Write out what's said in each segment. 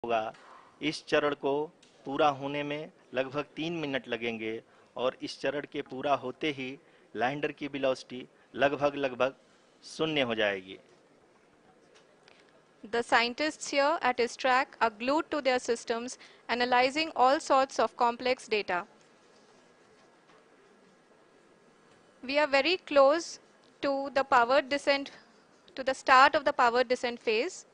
होगा। इस चरण को पूरा होने में लगभग 3 मिनट लगेंगे और इस चरण के पूरा होते ही लैंडर की वेलोसिटी लगभग शून्य हो जाएगी। The scientists here at his track are glued to their systems, analyzing all sorts of complex data. We are very close to the powered descent, to the start of the powered descent phase.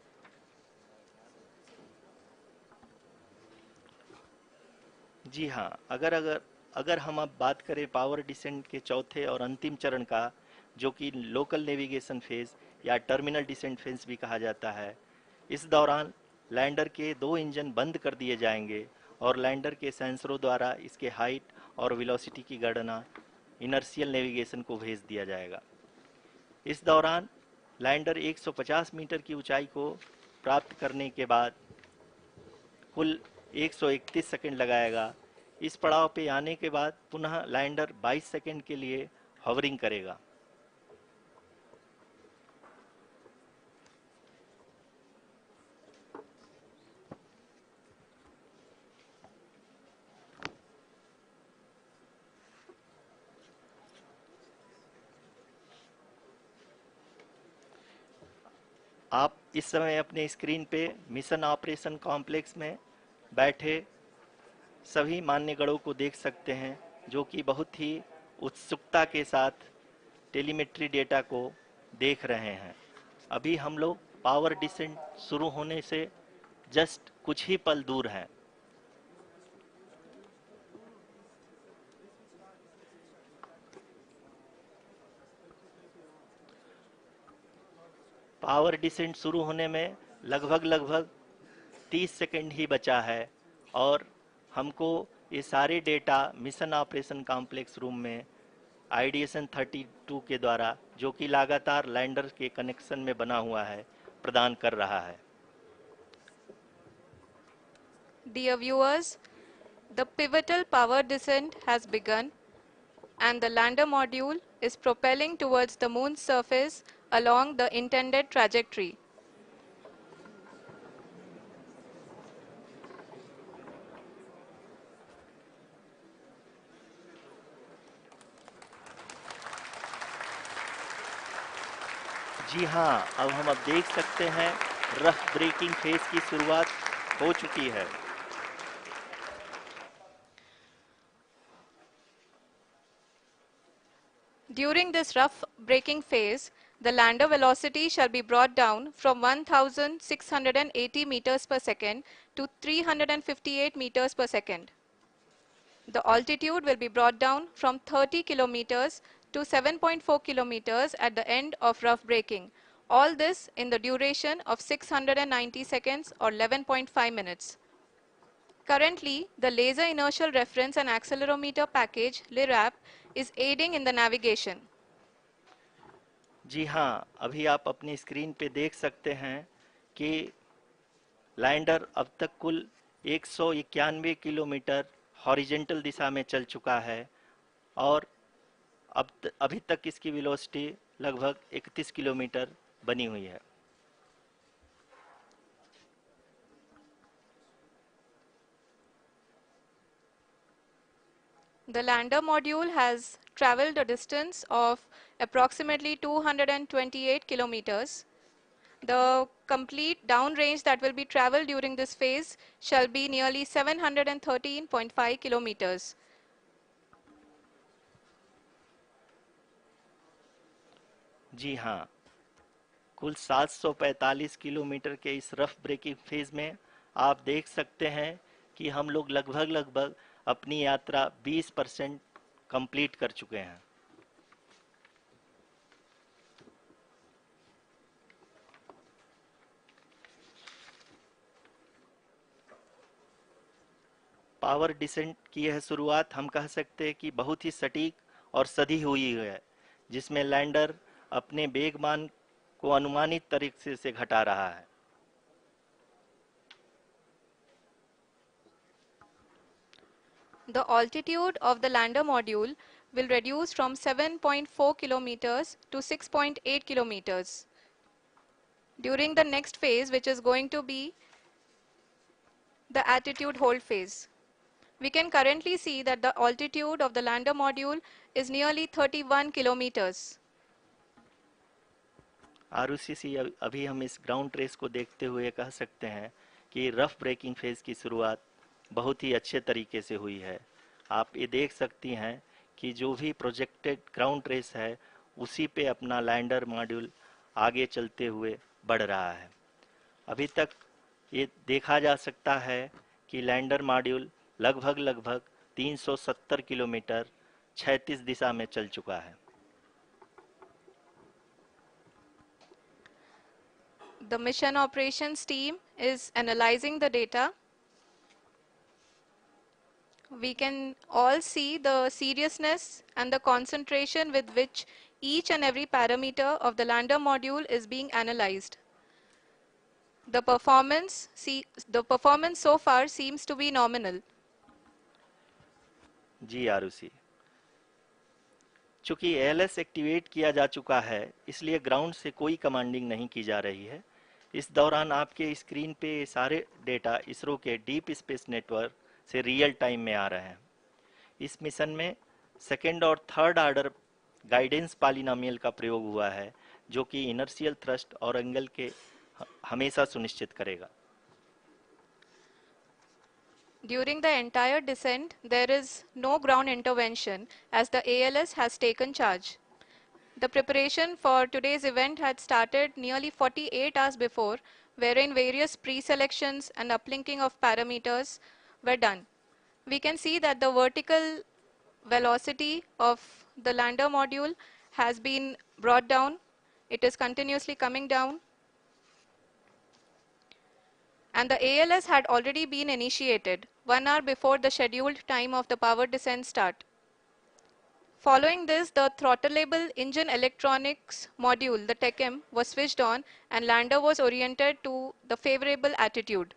जी हाँ, अगर अगर अगर हम अब बात करें power descent के चौथे और अंतिम चरण का, जो कि लोकल नेविगेशन फेज या टर्मिनल डिसेंट फेज भी कहा जाता है, इस दौरान लैंडर के 2 इंजन बंद कर दिए जाएंगे और लैंडर के सेंसरों द्वारा इसके हाइट और वेलोसिटी की गणना इनर्शियल नेविगेशन को भेज दिया जाएगा। इस दौरान लैंडर 150 मीटर की ऊंचाई को प्राप्त करने के बाद कुल 131 सेकंड लगाएगा। इस पड़ाव पे आने के बाद पुनः लैंडर 22 सेकंड के लिए हवरिंग करेगा। आप इस समय अपने स्क्रीन पे मिशन ऑपरेशन कॉम्प्लेक्स में बैठे सभी मान्यगणों को देख सकते हैं, जो कि बहुत ही उत्सुकता के साथ टेलीमेट्री डेटा को देख रहे हैं। अभी हम लोग पावर डिसेंट शुरू होने से जस्ट कुछ ही पल दूर हैं। पावर डिसेंट शुरू होने में लगभग 30 सेकंड ही बचा है और हमको ये सारे data mission operation complex room में आईडीएसएन 32 के द्वारा, जो कि लगातार लैंडर के कनेक्शन में बना हुआ है, प्रदान कर रहा है। Dear viewers, the pivotal power descent has begun and the lander module is propelling towards the moon's surface along the intended trajectory. जी हाँ, अब देख सकते हैं रफ ब्रेकिंग फेज की शुरुआत हो चुकी है। During this rough braking phase, the lander velocity shall be brought down from 1680 meters per second to 358 meters per second. The altitude will be brought down from 30 kilometers to 7.4 kilometers at the end of rough braking. All this in the duration of 690 seconds or 11.5 minutes. Currently, the Laser Inertial Reference and Accelerometer package (LIRAP) is aiding in the navigation. जी हाँ, अभी आप अपनी screen पे देख सकते हैं कि lander अब तक कुल 191 किलोमीटर हॉरिजेंटल दिशा में चल चुका है और अभी तक इसकी वेलोसिटी लगभग 31 किलोमीटर बनी हुई है। The lander module has traveled a distance of approximately 228 kilometers. The complete downrange that will be traveled during this phase shall be nearly 713.5 kilometers. जी हाँ, कुल 745 किलोमीटर के इस रफ ब्रेकिंग फेज में आप देख सकते हैं कि हम लोग लगभग अपनी यात्रा 20% कंप्लीट कर चुके हैं। पावर डिसेंट की यह शुरुआत हम कह सकते हैं कि बहुत ही सटीक और सधी हुई है, जिसमें लैंडर अपने वेगमान को अनुमानित तरीके से घटा रहा है। The altitude of the lander module will reduce from 7.4 kilometers to 6.8 kilometers. During the next phase, which is going to be The attitude hold phase. We can currently see that the altitude of the lander module is nearly 31 kilometers. Arushi, अभी हम इस ground trace को देखते हुए कह सकते हैं कि रफ ब्रेकिंग फेज की शुरुआत बहुत ही अच्छे तरीके से हुई है। आप ये देख सकती हैं कि जो भी प्रोजेक्टेड ग्राउंड ट्रेस है उसी पे अपना लैंडर मॉड्यूल आगे चलते हुए बढ़ रहा है। अभी तक ये देखा जा सकता है कि लैंडर मॉड्यूल लगभग लगभग 370 किलोमीटर क्षैतिज दिशा में चल चुका है। The mission operations team is analyzing the data. We can all see the seriousness and the concentration with which each and every parameter of the lander module is being analyzed. The performance so far seems to be nominal. जी आरुषि, चूंकि ALS activate किया जा चुका है इसलिए ground से कोई commanding नहीं की जा रही है। इस दौरान आपके स्क्रीन पे ये सारे डेटा इसरो के डीप स्पेस नेटवर्क से रियल टाइम में आ रहे हैं। इस मिशन में सेकेंड और थर्ड ऑर्डर गाइडेंस पॉलिनोमियल का प्रयोग हुआ है जो कि इनर्शियल थ्रस्ट और एंगल के हमेशा सुनिश्चित करेगा। During the entire descent, there is no ground intervention as the ALS has taken charge. The preparation for today's event had started nearly 48 hours before, wherein various pre-selections and uplinking of parameters were done. We can see that the vertical velocity of the lander module has been brought down. It is continuously coming down. And the ALS had already been initiated 1 hour before the scheduled time of the power descent start. Following this, the throttleable engine electronics module, the TECM, was switched on and lander was oriented to the favorable attitude.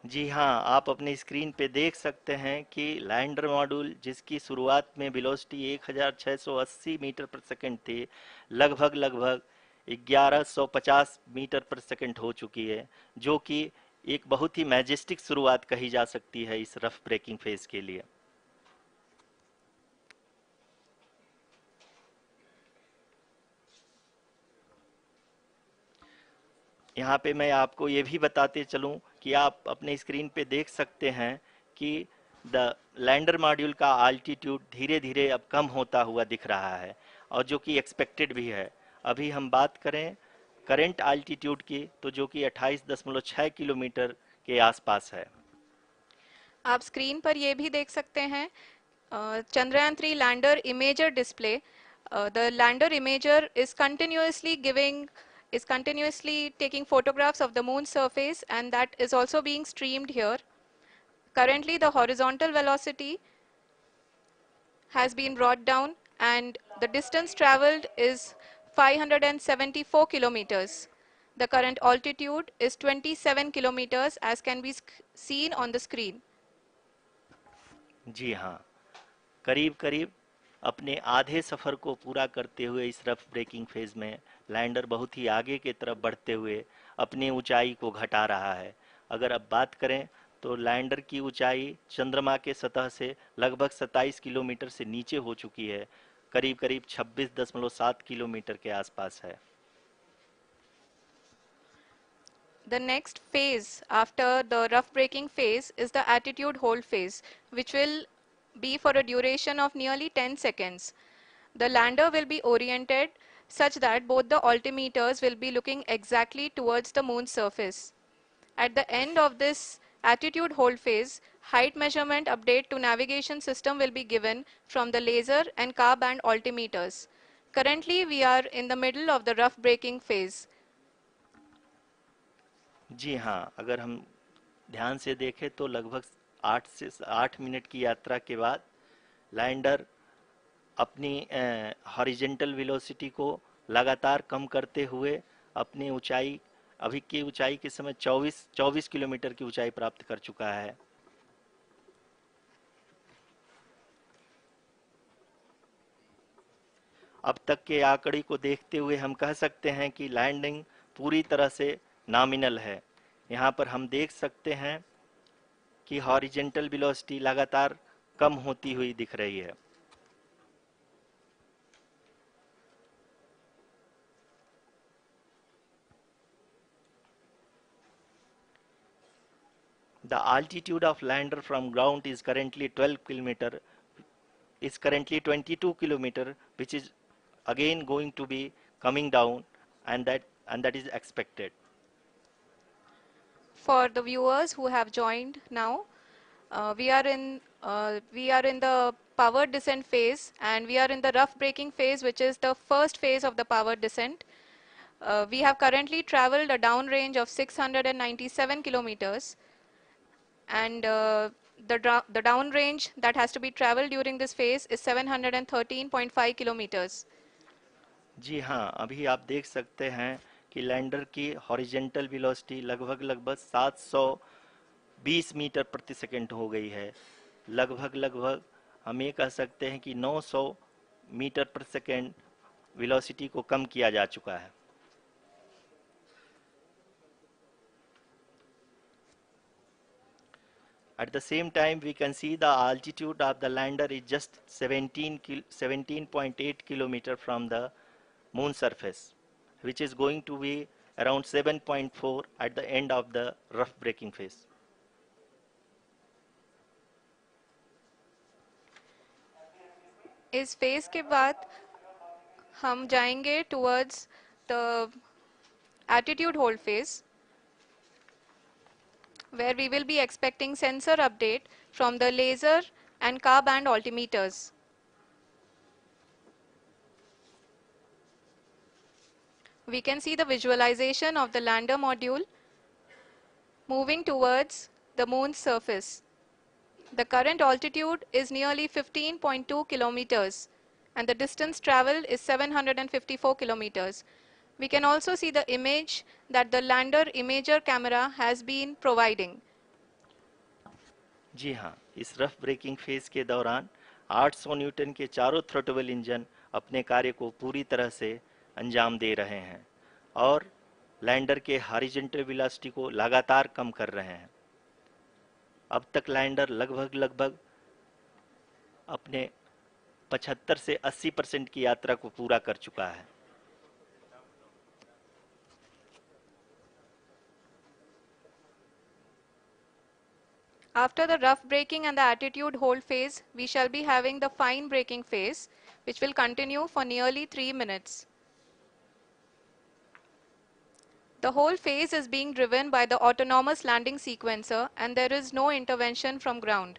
जी हाँ, आप अपनी screen पे देख सकते हैं कि lander module जिसकी शुरुआत में वेलोसिटी 1680 मीटर पर सेकंड थी, लगभग लगभग 1150 मीटर पर सेकंड हो चुकी है, जो कि एक बहुत ही मैजेस्टिक शुरुआत कही जा सकती है इस रफ ब्रेकिंग फेज के लिए। यहाँ पे मैं आपको ये भी बताते चलूँ कि आप अपने स्क्रीन पे देख सकते हैं कि द लैंडर मॉड्यूल का आल्टीट्यूड धीरे धीरे अब कम होता हुआ दिख रहा है और जो कि एक्सपेक्टेड भी है। अभी हम बात करें करंट आल्टीट्यूड की तो जो कि 28.6 किलोमीटर के आसपास है। आप स्क्रीन पर ये भी देख सकते हैं Chandrayaan-3 lander imager display. The lander imager is continuously taking photographs of the moon's surface, and that is also being streamed here. Currently, the horizontal velocity has been brought down, and the distance traveled is 574 kilometers. The current altitude is 27 kilometers, as can be seen on the screen. जी हाँ, करीब करीब अपने आधे सफ़र को पूरा करते हुए इस रफ ब्रेकिंग फेज में लैंडर बहुत ही आगे की तरफ बढ़ते हुए अपनी ऊंचाई को घटा रहा है। अगर अब बात करें तो लैंडर की ऊंचाई चंद्रमा के सतह से लगभग 27 किलोमीटर से नीचे हो चुकी है, करीब करीब 26.7 किलोमीटर के आसपास है। The next phase after the rough braking phase is the attitude hold phase, which will be for a duration of nearly 10 seconds. The lander will be oriented such that both the altimeters will be looking exactly towards the moon's surface. At the end of this attitude hold phase, height measurement update to navigation system will be given from the laser and car band altimeters. Currently, we are in the middle of the rough braking phase. जी हाँ, अगर हम ध्यान से देखें तो लगभग 8 की यात्रा के बाद लैंडर अपनी हॉरिजेंटल वेलोसिटी को लगातार कम करते हुए अपनी ऊंचाई अभी की ऊंचाई के समय 24 किलोमीटर की ऊंचाई प्राप्त कर चुका है। अब तक के आंकड़े को देखते हुए हम कह सकते हैं कि लैंडिंग पूरी तरह से नॉमिनल है। यहाँ पर हम देख सकते हैं कि हॉरिजेंटल वेलोसिटी लगातार कम होती हुई दिख रही है। The altitude of lander from ground is currently 12 kilometer, is currently 22 kilometer, which is again going to be coming down, and that is expected. For the viewers who have joined now, we are in the power descent phase, and we are in the rough braking phase, which is the first phase of the power descent. We have currently traveled a downrange of 697 kilometers, and the downrange that has to be traveled during this phase is 713.5 kilometers. जी हाँ, अभी आप देख सकते हैं कि lander की horizontal velocity लगभग लगभग 720 मीटर प्रति सेकंड हो गई है। लगभग लगभग हम ये कह सकते हैं कि 900 मीटर प्रति सेकंड वेलोसिटी को कम किया जा चुका है। At the same time, we can see the altitude of the lander is just 17.8 kilometer from the moon surface, which is going to be around 7.4 at the end of the rough braking phase. इस phase के बाद हम जाएंगे towards the attitude hold phase, where we will be expecting sensor update from the laser and car band altimeters. We can see the visualization of the lander module moving towards the moon's surface. The current altitude is nearly 15.2 kilometers, and the distance traveled is 754 kilometers. We can also see the image that the lander imager camera has been providing. जी हाँ, इस rough breaking phase के दौरान 800 Newton के चारों throttle engine अपने कार्य को पूरी तरह से अंजाम दे रहे हैं और लैंडर के हॉरिजॉन्टल वेलोसिटी को लगातार कम कर रहे हैं। अब तक लैंडर लगभग लगभग अपने 75 से 80% की यात्रा को पूरा कर चुका है। After the rough braking and the attitude hold phase, we shall be having the fine braking phase, which will continue for nearly 3 minutes. The whole phase is being driven by the autonomous landing sequencer, and there is no intervention from ground.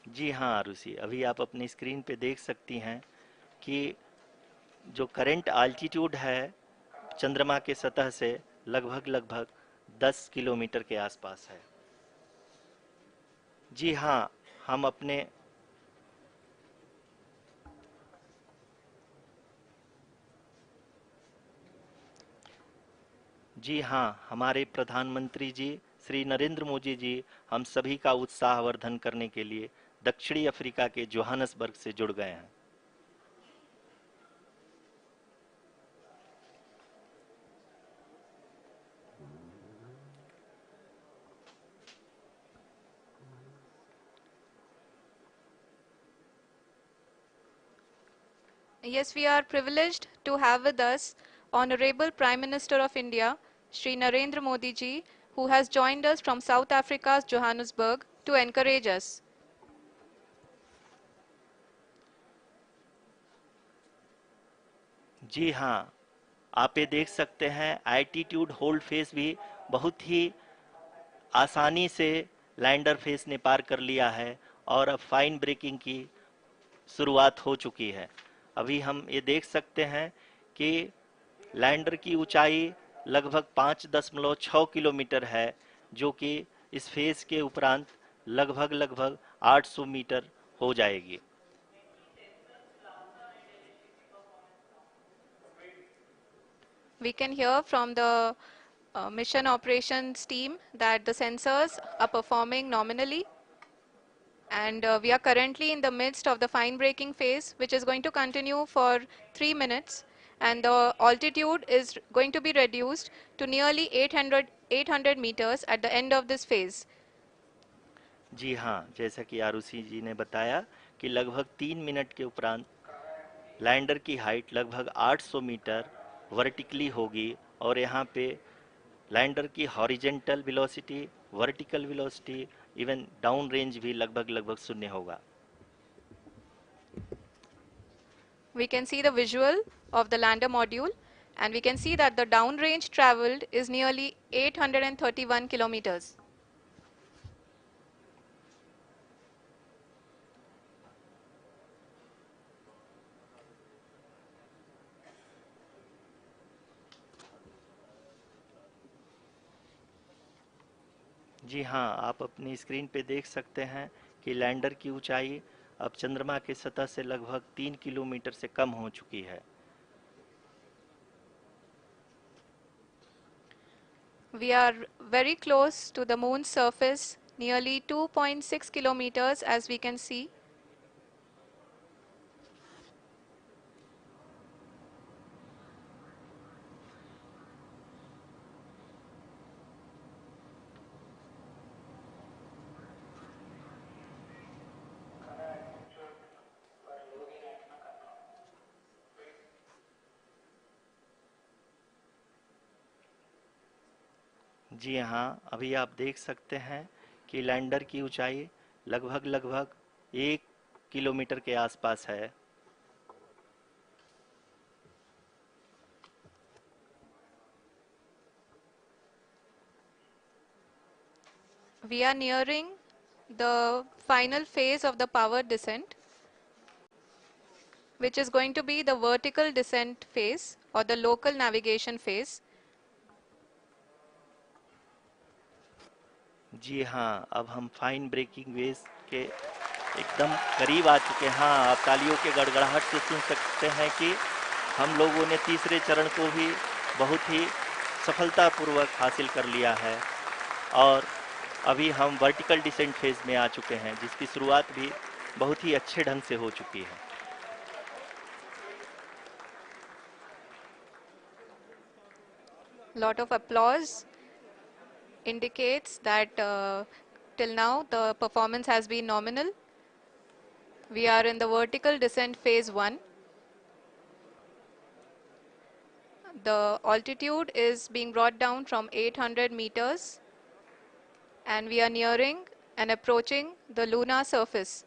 जी हाँ आरुषि, अभी आप अपनी screen पे देख सकती हैं कि जो करंट आल्टीट्यूड है चंद्रमा के सतह से लगभग लगभग 10 किलोमीटर के आसपास है। जी हाँ, हम अपने जी हाँ, हमारे प्रधानमंत्री जी श्री नरेंद्र मोदी जी हम सभी का उत्साहवर्धन करने के लिए दक्षिणी अफ्रीका के जोहानसबर्ग से जुड़ गए हैं। Yes, we are privileged to have with us Honorable Prime Minister of India, Shri Narendra Modi ji, who has joined us from South Africa's Johannesburg to encourage us. जी हाँ, आप ये देख सकते हैं एल्टीट्यूड होल्ड फेस भी बहुत ही आसानी से लैंडर फेस ने पार कर लिया है और अब फाइन ब्रेकिंग की शुरुआत हो चुकी है। अभी हम ये देख सकते हैं कि लैंडर की ऊंचाई लगभग 5.6 किलोमीटर है, जो कि इस फेज के उपरांत लगभग लगभग 800 मीटर हो जाएगी। We can hear from the mission operations team that the sensors are performing nominally, and we are currently in the midst of the fine braking phase, which is going to continue for 3 minutes. and the altitude is going to be reduced to nearly 800 meters at the end of this phase. जी हाँ, जैसा कि आरुषि जी ने बताया कि लगभग 3 minute के उपरांत lander की हाइट लगभग 800 मीटर वर्टिकली होगी और यहाँ पे लैंडर की horizontal velocity, vertical velocity, even down range भी लगभग लगभग शून्य होगा। We can see the visual of the lander module, and we can see that the downrange traveled is nearly 831 kilometers. जी हाँ, आप अपनी स्क्रीन पे देख सकते हैं कि लैंडर की ऊंचाई अब चंद्रमा की सतह से लगभग 3 किलोमीटर से कम हो चुकी है। We are very close to the moon's surface, nearly 2.6 kilometers as we can see. जी हाँ, अभी आप देख सकते हैं कि लैंडर की ऊंचाई लगभग लगभग 1 किलोमीटर के आसपास है। We are nearing the final phase of the power descent, which is going to be the vertical descent phase or the local navigation phase. जी हाँ, अब हम फाइन ब्रेकिंग वेव्स के एकदम करीब आ चुके हैं। हाँ, आप तालियों के गड़गड़ाहट से सुन सकते हैं कि हम लोगों ने तीसरे चरण को भी बहुत ही सफलतापूर्वक हासिल कर लिया है और अभी हम वर्टिकल डिसेंट फेज में आ चुके हैं, जिसकी शुरुआत भी बहुत ही अच्छे ढंग से हो चुकी है। Lot of applause indicates that till now the performance has been nominal. We are in the vertical descent phase 1. The altitude is being brought down from 800 meters, and we are nearing and approaching the lunar surface.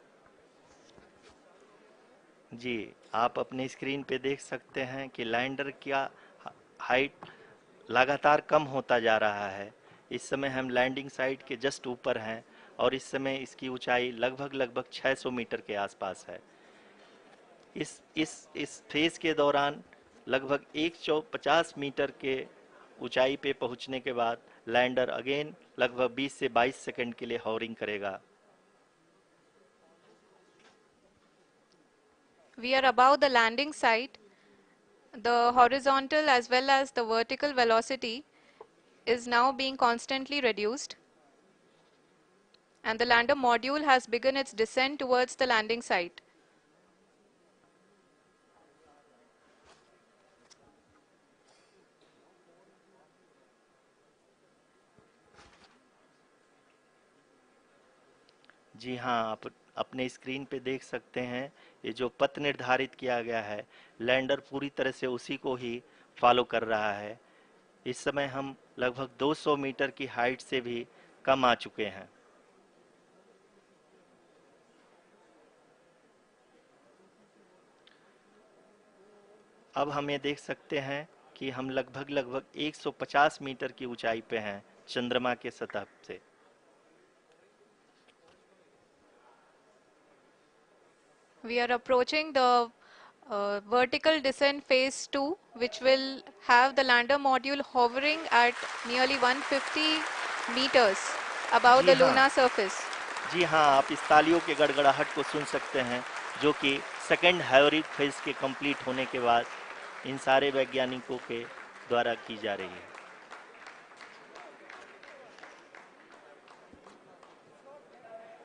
जी, आप अपने screen पे देख सकते हैं कि lander का height लगातार कम होता जा रहा है। इस समय हम लैंडिंग साइट के जस्ट ऊपर हैं और इस समय इसकी ऊंचाई लगभग लगभग 600 मीटर के आसपास है। इस फेज के दौरान लगभग 150 मीटर के ऊंचाई पे पहुंचने के बाद लैंडर अगेन लगभग 20 से 22 सेकंड के लिए हॉवरिंग करेगा। We are above the landing site. The horizontal as well as the vertical velocity is now being constantly reduced, and the lander module has begun its descent towards the landing site. जी हाँ, आप अपने screen पे देख सकते हैं ये जो पथ निर्धारित किया गया है, लैंडर पूरी तरह से उसी को ही फॉलो कर रहा है। इस समय हम लगभग 200 मीटर की हाइट से भी कम आ चुके हैं। अब हम ये देख सकते हैं कि हम लगभग लगभग 150 मीटर की ऊंचाई पे हैं चंद्रमा के सतह से। We are approaching the vertical descent phase 2, which will have the lander module hovering at nearly 150 meters above ji the हाँ, lunar surface. जी हाँ, आप इस तालियों के गड़गड़ाहट को सुन सकते हैं जो कि सेकंड हाइब्रिड फेज के कंप्लीट होने के बाद इन सारे वैज्ञानिकों के द्वारा की जा रही है।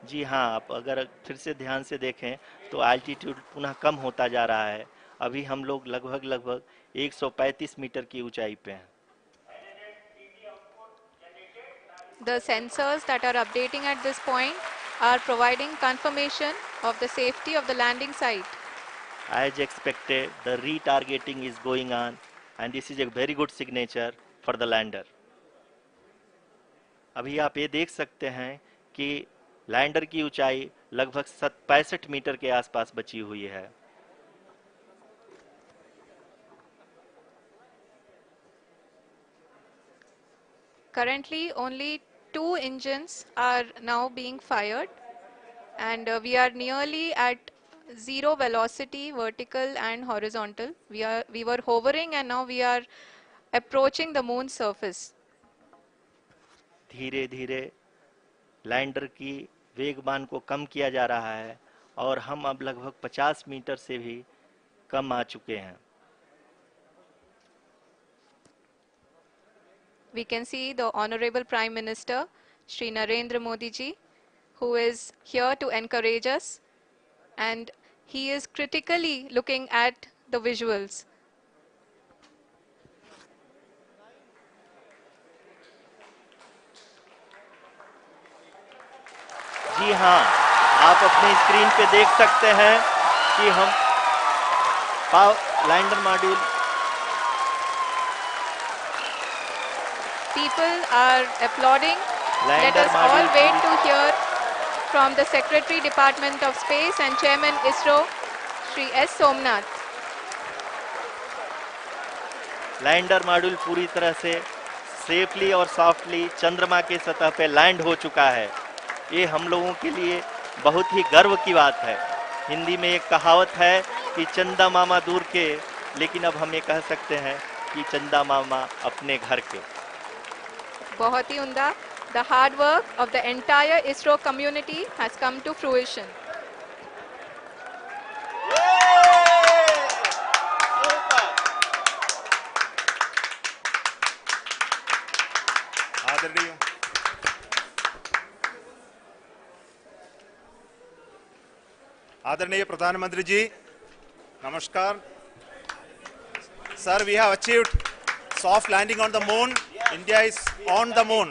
जी हाँ, आप अगर फिर से ध्यान से देखें तो एल्टीट्यूड पुनः कम होता जा रहा है। अभी हम लोग लगभग लगभग 135 मीटर की ऊंचाई पे हैं। The sensors that are updating at this point are providing confirmation of the safety of the landing site. As expected, the retargeting is going on, and this is a very good signature for the lander. अभी आप ये देख सकते हैं कि lander की ऊंचाई लगभग 65 मीटर के आसपास बची हुई है। Currently, only 2 engines are now being fired, and we are nearly at zero velocity, vertical and horizontal. We were hovering, and now we are approaching the moon's surface. धीरे धीरे लैंडर की वेगमान को कम किया जा रहा है और हम अब लगभग 50 मीटर से भी कम आ चुके हैं। We can see the Honorable Prime Minister, Shri Narendra Modi ji, who is here to encourage us, and he is critically looking at the visuals. जी हाँ, आप अपने स्क्रीन पे देख सकते हैं कि हम lander module People are applauding. Let lander us all module wait to hear from the Secretary Department of Space and Chairman ISRO, Shri S. Somnath. Lander module पूरी तरह से सेफली और सॉफ्टली चंद्रमा के सतह पे लैंड हो चुका है। ये हम लोगों के लिए बहुत ही गर्व की बात है। हिंदी में एक कहावत है कि चंदा मामा दूर के, लेकिन अब हम ये कह सकते हैं कि चंदा मामा अपने घर के। बहुत ही उम्दा. The hard work of the entire ISRO community has come to fruition. आदरणीय आदरणीय प्रधानमंत्री जी, नमस्कार। Sir, we have achieved soft landing on the moon. India is on the moon.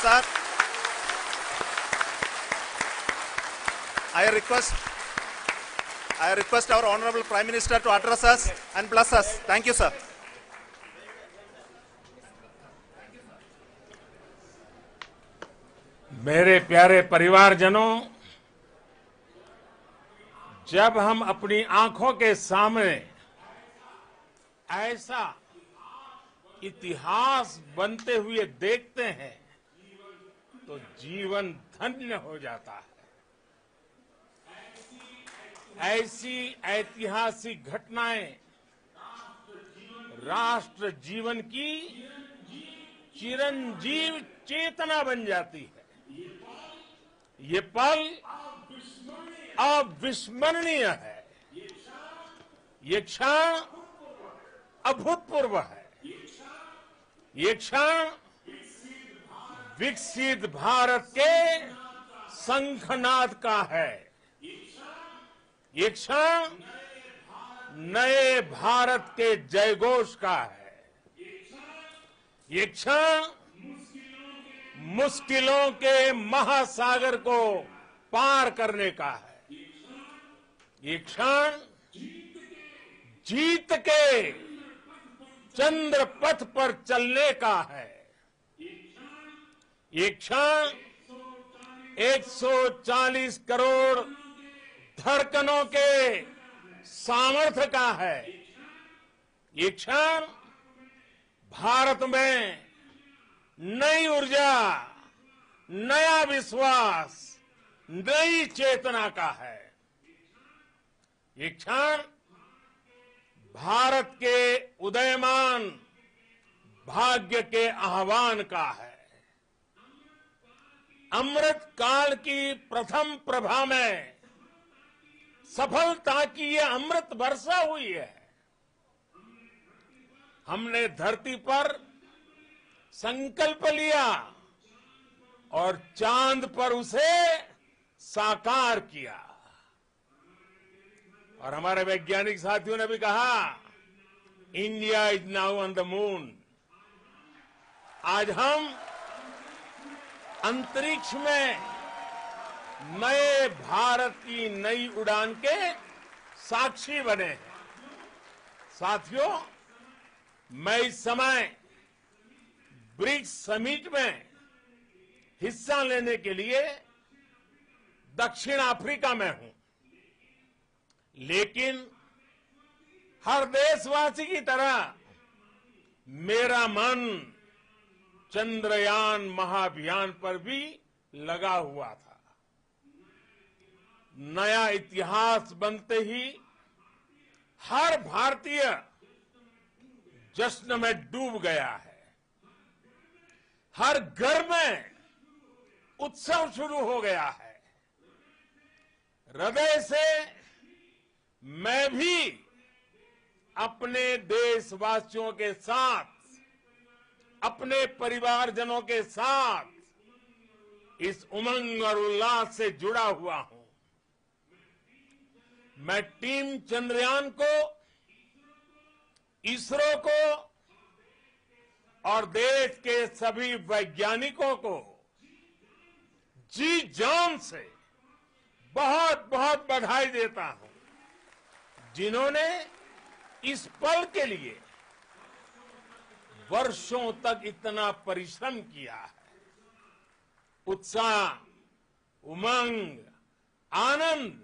Sir, I request our Honorable Prime Minister to address us and bless us. Thank you, sir. मेरे प्यारे परिवारजनों, जब हम अपनी आंखों के सामने ऐसा इतिहास बनते हुए देखते हैं तो जीवन धन्य हो जाता है। ऐसी ऐतिहासिक घटनाएं राष्ट्र जीवन की चिरंजीव चेतना बन जाती है। ये पल अविस्मरणीय है। ये क्षण अभूतपूर्व है। ये क्षण विकसित भारत के शंखनाद का है। ये क्षण नए भारत के जयघोष का है। ये क्षण मुश्किलों के महासागर को पार करने का है। ये क्षण जीत के चंद्र पथ पर चलने का है। ये क्षण 140 करोड़ धड़कनों के सामर्थ्य का है। ये क्षण भारत में नई ऊर्जा, नया विश्वास, नई चेतना का है। ये क्षण भारत के उदयमान भाग्य के आह्वान का है। अमृत काल की प्रथम प्रभा में सफलता की ये अमृत वर्षा हुई है। हमने धरती पर संकल्प लिया और चांद पर उसे साकार किया। और हमारे वैज्ञानिक साथियों ने भी कहा, India is now on the moon. आज हम अंतरिक्ष में नए भारत की नई उड़ान के साक्षी बने हैं। साथियों, मैं इस समय ब्रिक्स समिट में हिस्सा लेने के लिए दक्षिण अफ्रीका में हूं, लेकिन हर देशवासी की तरह मेरा मन चंद्रयान महाअभियान पर भी लगा हुआ था। नया इतिहास बनते ही हर भारतीय जश्न में डूब गया है। हर घर में उत्सव शुरू हो गया है। हृदय से मैं भी अपने देशवासियों के साथ, अपने परिवारजनों के साथ इस उमंग और उल्लास से जुड़ा हुआ हूं। मैं टीम चंद्रयान को, इसरो को और देश के सभी वैज्ञानिकों को जी जान से बहुत बहुत बधाई देता हूं, जिन्होंने इस पल के लिए वर्षों तक इतना परिश्रम किया है। उत्साह, उमंग, आनंद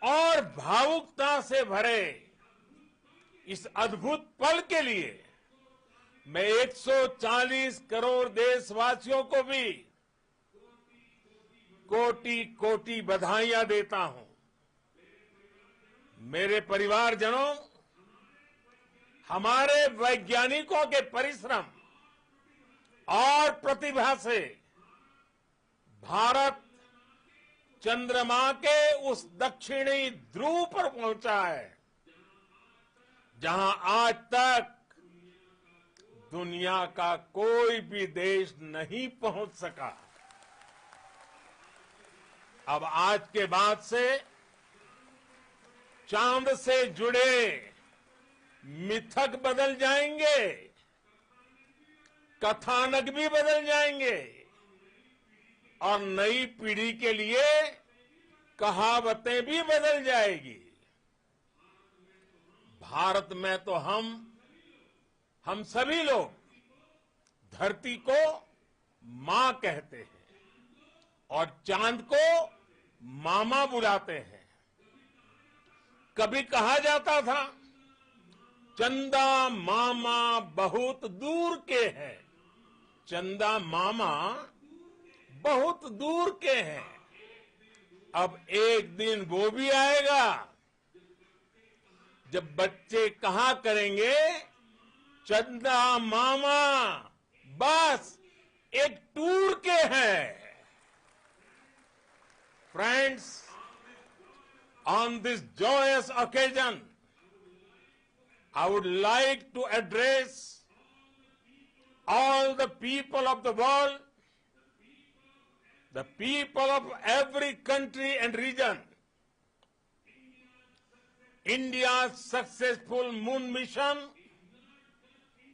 और भावुकता से भरे इस अद्भुत पल के लिए मैं 140 करोड़ देशवासियों को भी कोटि कोटि बधाइयां देता हूं। मेरे परिवारजनों, हमारे वैज्ञानिकों के परिश्रम और प्रतिभा से भारत चंद्रमा के उस दक्षिणी ध्रुव पर पहुंचा है, जहां आज तक दुनिया का कोई भी देश नहीं पहुंच सका। अब आज के बाद से चांद से जुड़े मिथक बदल जाएंगे, कथानक भी बदल जाएंगे और नई पीढ़ी के लिए कहावतें भी बदल जाएगी। भारत में तो हम सभी लोग धरती को मां कहते हैं और चांद को मामा बुलाते हैं। कभी कहा जाता था, चंदा मामा बहुत दूर के हैं। चंदा मामा बहुत दूर के हैं। अब एक दिन वो भी आएगा जब बच्चे कहा करेंगे, चंदा मामा बस एक टूर के हैं। Friends, on this joyous occasion, I would like to address all the people of the world, the people of every country and region. India's successful moon mission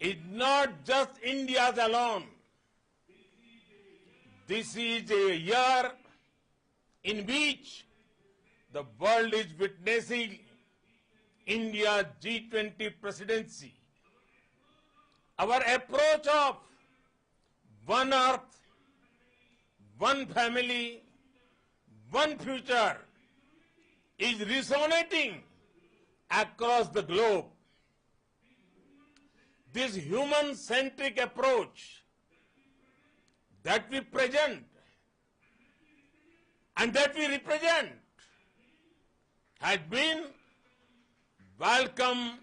is not just India's alone. This is a year in which the world is witnessing India's G20 presidency. Our approach of one earth, one family, one future is resonating across the globe. This human-centric approach that we present and that we represent has been welcomed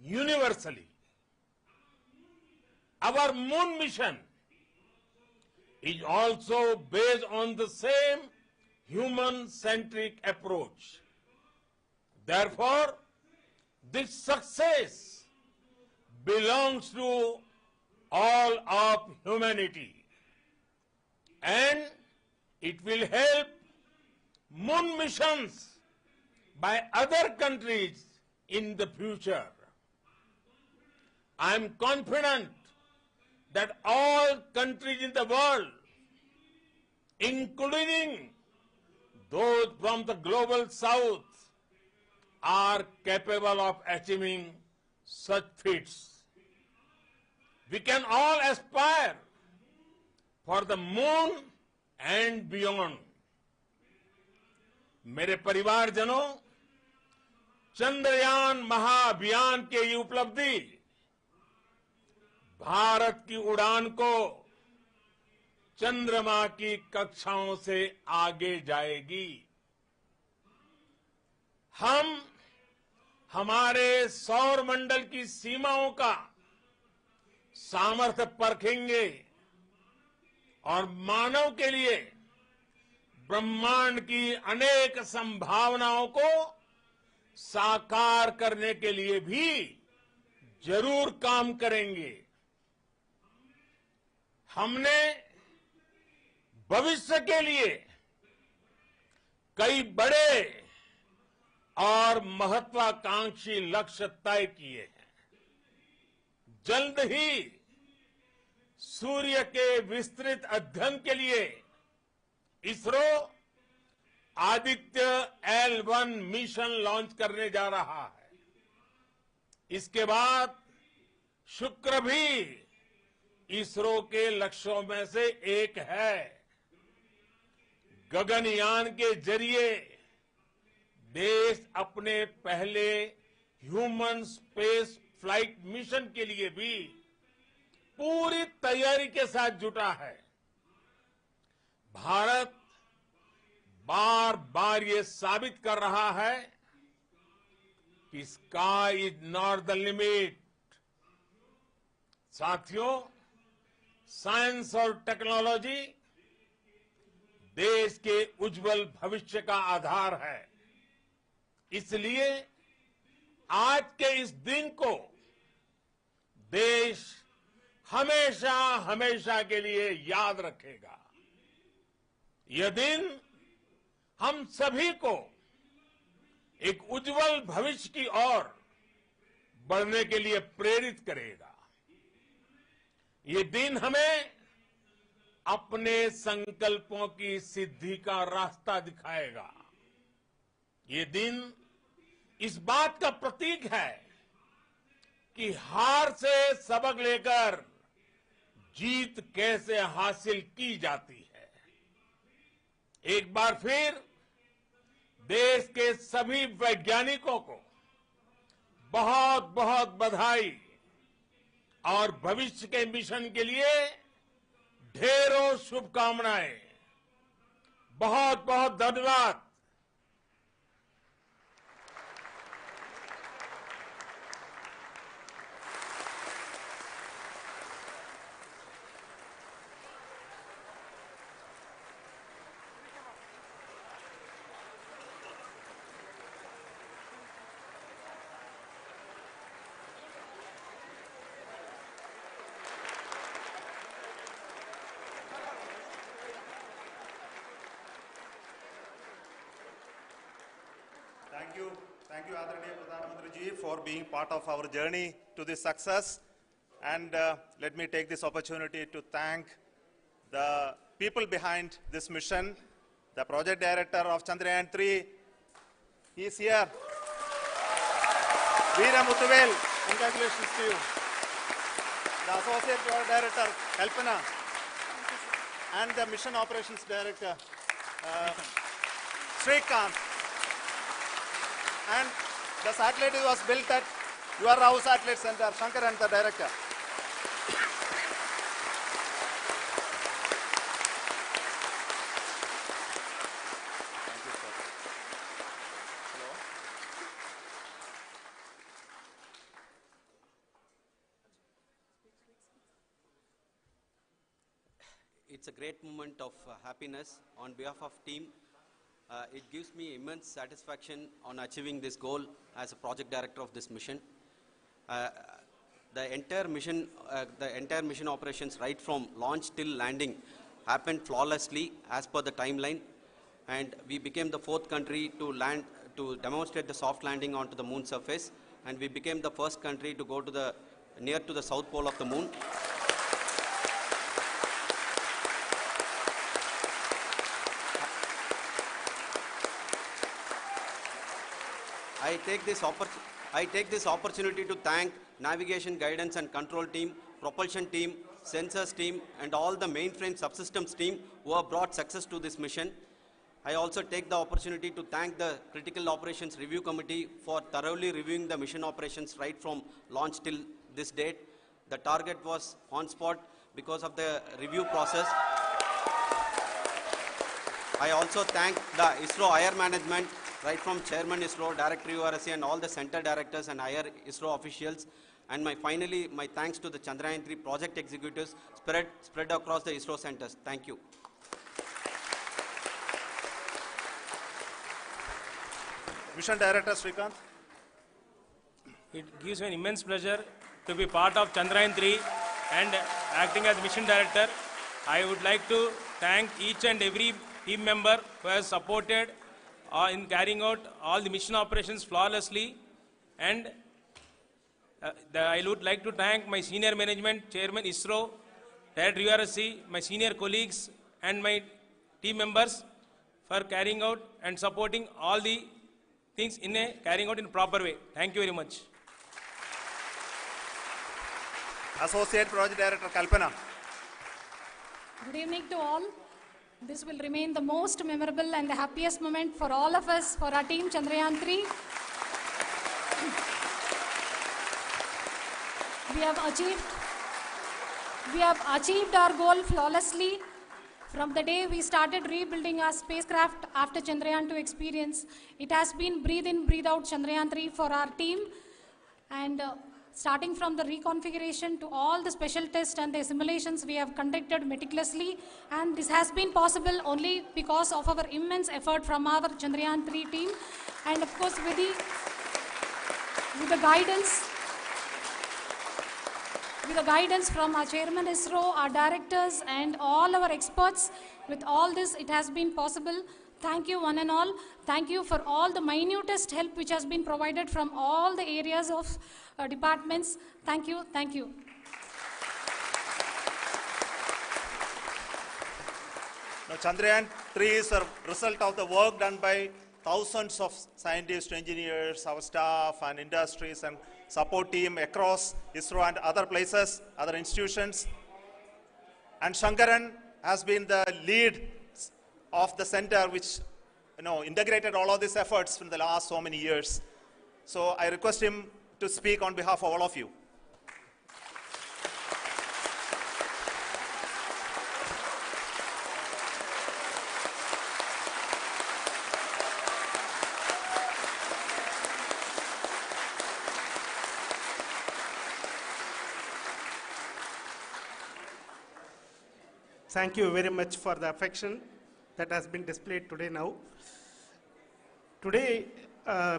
universally. Our moon mission is also based on the same human-centric approach. Therefore, this success belongs to all of humanity, and it will help moon missions by other countries in the future. I am confident that all countries in the world, including those from the global south, are capable of achieving such feats. We can all aspire for the moon and beyond. मेरे परिवारजनों, चंद्रयान महाअभियान के ये उपलब्धि भारत की उड़ान को चंद्रमा की कक्षाओं से आगे जाएगी। हम हमारे सौर मंडल की सीमाओं का सामर्थ्य परखेंगे और मानव के लिए ब्रह्मांड की अनेक संभावनाओं को साकार करने के लिए भी जरूर काम करेंगे। हमने भविष्य के लिए कई बड़े और महत्वाकांक्षी लक्ष्य तय किए हैं। जल्द ही सूर्य के विस्तृत अध्ययन के लिए ISRO Aditya L1 mission launch करने जा रहा है। इसके बाद शुक्र भी इसरो के लक्ष्यों में से एक है। गगनयान के जरिए देश अपने पहले ह्यूमन स्पेस फ्लाइट मिशन के लिए भी पूरी तैयारी के साथ जुटा है। भारत बार बार ये साबित कर रहा है कि sky is not the limit. साथियों, साइंस और टेक्नोलॉजी देश के उज्जवल भविष्य का आधार है। इसलिए आज के इस दिन को देश हमेशा हमेशा के लिए याद रखेगा। यह दिन हम सभी को एक उज्जवल भविष्य की ओर बढ़ने के लिए प्रेरित करेगा। ये दिन हमें अपने संकल्पों की सिद्धि का रास्ता दिखाएगा। ये दिन इस बात का प्रतीक है कि हार से सबक लेकर जीत कैसे हासिल की जाती है। एक बार फिर देश के सभी वैज्ञानिकों को बहुत बहुत बधाई और भविष्य के मिशन के लिए ढेरों शुभकामनाएं। बहुत बहुत धन्यवाद। Thank you, Adharaniya Pradhan Mantri ji, for being part of our journey to this success. And let me take this opportunity to thank the people behind this mission, the project director of Chandrayaan-3. He is here. Veera Muthuvel, congratulations to you. The associate project director, Kalpana, and the mission operations director, Srikanth. And the satellite was built at your Rao Satellite Center, Shankar and the director. Thank you, sir. Hello. It's a great moment of happiness on behalf of team. It gives me immense satisfaction on achieving this goal as a project director of this mission. The entire mission operations, right from launch till landing, happened flawlessly as per the timeline, and we became the fourth country to land to demonstrate the soft landing onto the moon surface, and we became the first country to go to the near to the south pole of the moon. I take this opportunity to thank navigation, guidance and control team, propulsion team, sensors team and all the mainframe subsystems team who have brought success to this mission. I also take the opportunity to thank the Critical Operations Review Committee for thoroughly reviewing the mission operations right from launch till this date. The target was on spot because of the review process. I also thank the ISRO higher management, right from Chairman ISRO, Director URSC and all the center directors and higher ISRO officials. And finally, my thanks to the Chandrayaan-3 project executives spread across the ISRO centers. Thank you. Mission Director Srikanth. It gives me an immense pleasure to be part of Chandrayaan-3 and acting as Mission Director. I would like to thank each and every team member who has supported in carrying out all the mission operations flawlessly. And I would like to thank my senior management, Chairman ISRO, Director URSC, my senior colleagues and my team members for carrying out and supporting all the things carrying out in a proper way. Thank you very much. Associate Project Director Kalpana. Good evening to all. This will remain the most memorable and the happiest moment for all of us, for our team Chandrayaan-3. We have achieved our goal flawlessly. From the day we started rebuilding our spacecraft after Chandrayaan-2 experience, it has been breathe in, breathe out Chandrayaan-3 for our team. And starting from the reconfiguration to all the special tests and the simulations we have conducted meticulously. And this has been possible only because of our immense effort from our Chandrayaan-3 team. And of course, with the guidance from our Chairman ISRO, our directors and all our experts, with all this it has been possible. Thank you one and all. Thank you for all the minutest help which has been provided from all the areas of departments. Thank you, thank you. Now, Chandrayaan-3 is a result of the work done by thousands of scientists, engineers, our staff and industries and support team across ISRO and other places, other institutions. And Shankaran has been the lead of the center which integrated all of these efforts in the last so many years. So I request him to speak on behalf of all of you. Thank you very much for the affection that has been displayed today now. Today,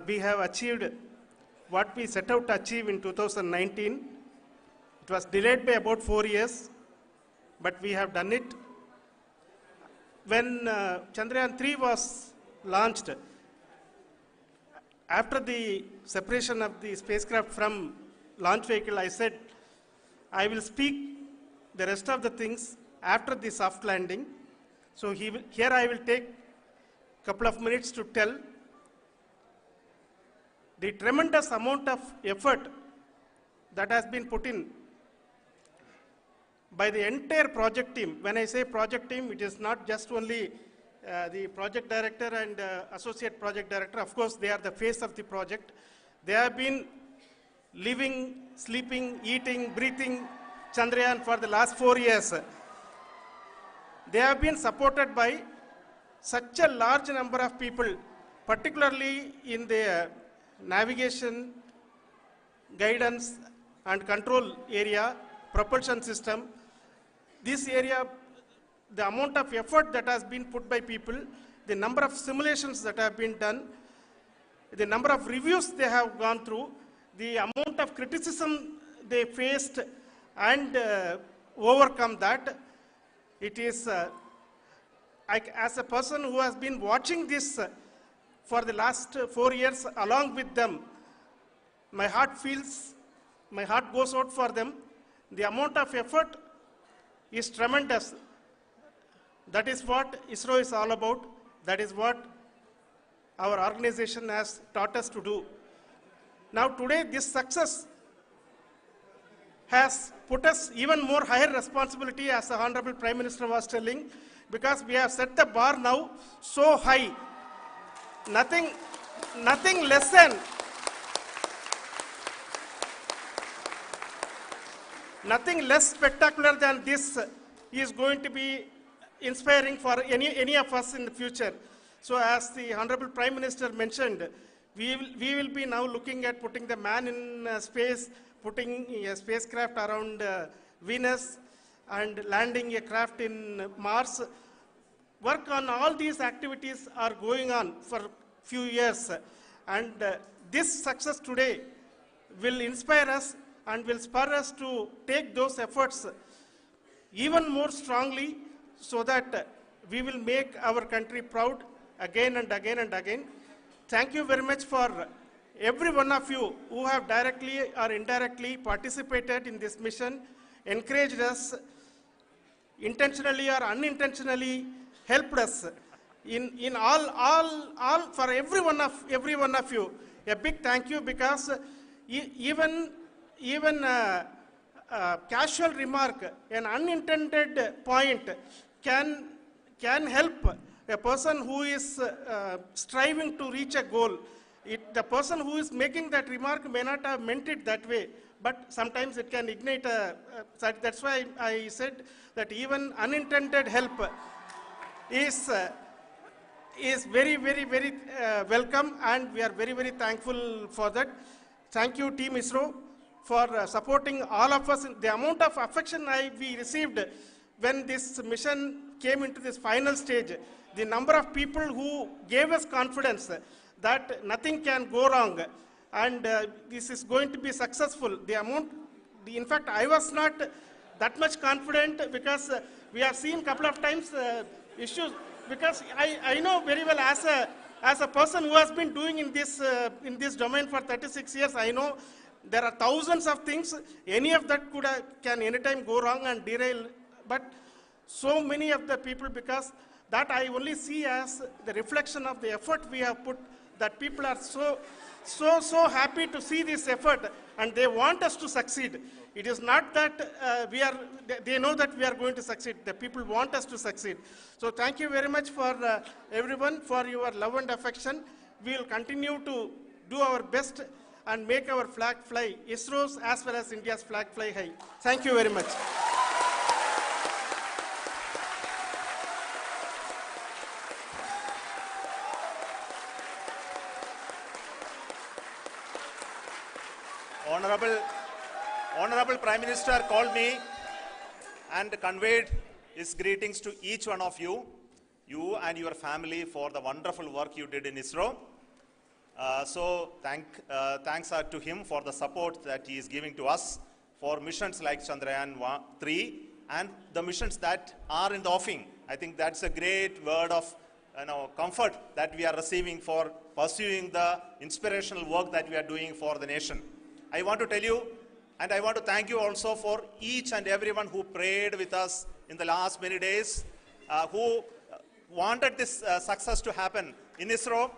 we have achieved what we set out to achieve in 2019. It was delayed by about 4 years, but we have done it. When Chandrayaan-3 was launched, after the separation of the spacecraft from launch vehicle, I said, I will speak the rest of the things after the soft landing. So here I will take a couple of minutes to tell the tremendous amount of effort that has been put in by the entire project team. When I say project team, it is not just only the project director and associate project director. Of course, they are the face of the project. They have been living, sleeping, eating, breathing Chandrayaan for the last 4 years. They have been supported by such a large number of people, particularly in the navigation, guidance and control area, propulsion system. This area, the amount of effort that has been put by people, the number of simulations that have been done, the number of reviews they have gone through, the amount of criticism they faced and overcome that. It is, as a person who has been watching this for the last 4 years along with them. My heart goes out for them. The amount of effort is tremendous. That is what ISRO is all about. That is what our organization has taught us to do. Now today, this success has put us even more higher responsibility, as the Honorable Prime Minister was telling, because we have set the bar now so high. Nothing less than nothing less spectacular than this is going to be inspiring for any of us in the future. So as the Honorable Prime Minister mentioned, we will be now looking at putting the man in space, putting a spacecraft around Venus, and landing a craft in Mars. Work on all these activities are going on for few years. And this success today will inspire us and will spur us to take those efforts even more strongly, so that we will make our country proud again and again and again. Thank you very much for every one of you who have directly or indirectly participated in this mission, encouraged us, intentionally or unintentionally helped us in all for every one of you. A big thank you, because even casual remark, an unintended point can help a person who is striving to reach a goal. The person who is making that remark may not have meant it that way, but sometimes it can ignite that's why I said that even unintended help is very, very, very welcome, and we are very, very thankful for that. Thank you, Team ISRO, for supporting all of us. The amount of affection we received when this mission came into this final stage, the number of people who gave us confidence that nothing can go wrong, and this is going to be successful. In fact, I was not that much confident, because we have seen a couple of times issues, because I know very well, as a person who has been doing in this domain for 36 years, I know there are thousands of things. Any of that can anytime go wrong and derail. But so many of the people, because that I only see as the reflection of the effort we have put, that people are so happy to see this effort, and they want us to succeed. It is not that they know that we are going to succeed. The people want us to succeed. So thank you very much for everyone, for your love and affection. We will continue to do our best and make our flag fly, ISRO's as well as India's flag fly high. Thank you very much. Honorable Prime Minister called me and conveyed his greetings to each one of you and your family, for the wonderful work you did in ISRO. So thanks are to him for the support that he is giving to us for missions like Chandrayaan-3 and the missions that are in the offing. I think that's a great word of comfort that we are receiving for pursuing the inspirational work that we are doing for the nation. I want to tell you, and I want to thank you also for each and everyone who prayed with us in the last many days, who wanted this success to happen in ISRO.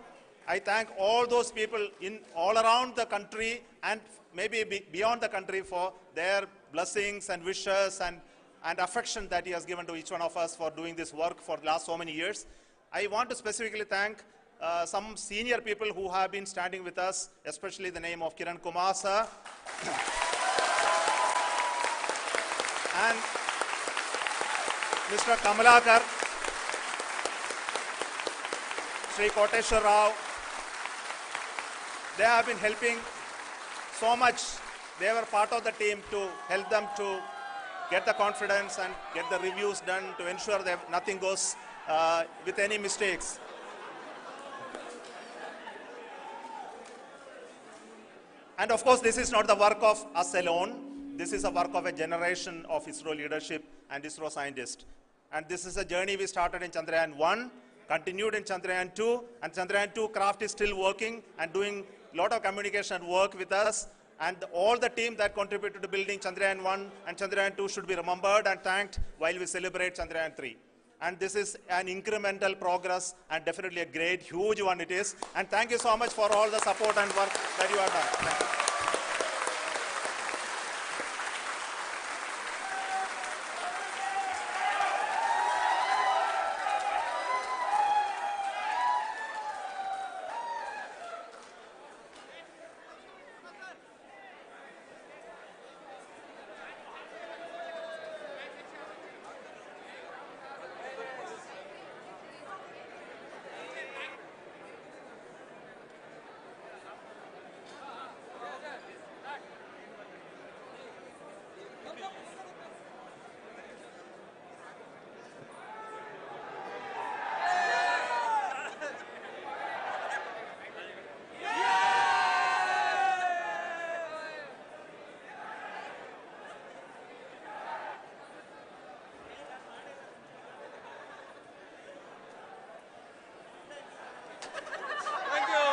I thank all those people all around the country and maybe beyond the country for their blessings and wishes and affection that he has given to each one of us for doing this work for the last so many years. I want to specifically thank some senior people who have been standing with us, especially the name of Kiran Kumar sir and Mr. Kamalakar, Sri Koteshwar Rao. They have been helping so much. They were part of the team to help them to get the confidence and get the reviews done to ensure that nothing goes with any mistakes. And of course, this is not the work of us alone. This is a work of a generation of ISRO leadership and ISRO scientists. And this is a journey we started in Chandrayaan-1, continued in Chandrayaan-2, and Chandrayaan-2 craft is still working and doing a lot of communication work with us. And all the team that contributed to building Chandrayaan-1 and Chandrayaan-2 should be remembered and thanked while we celebrate Chandrayaan-3. And this is an incremental progress and definitely a great, huge one it is. And thank you so much for all the support and work that you have done. Thank you.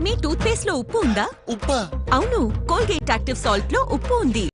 మీ toothpaste లో ఉప్పు ఉందా? ఉప్పా? అవును, Colgate active salt లో ఉప్పు ఉంది.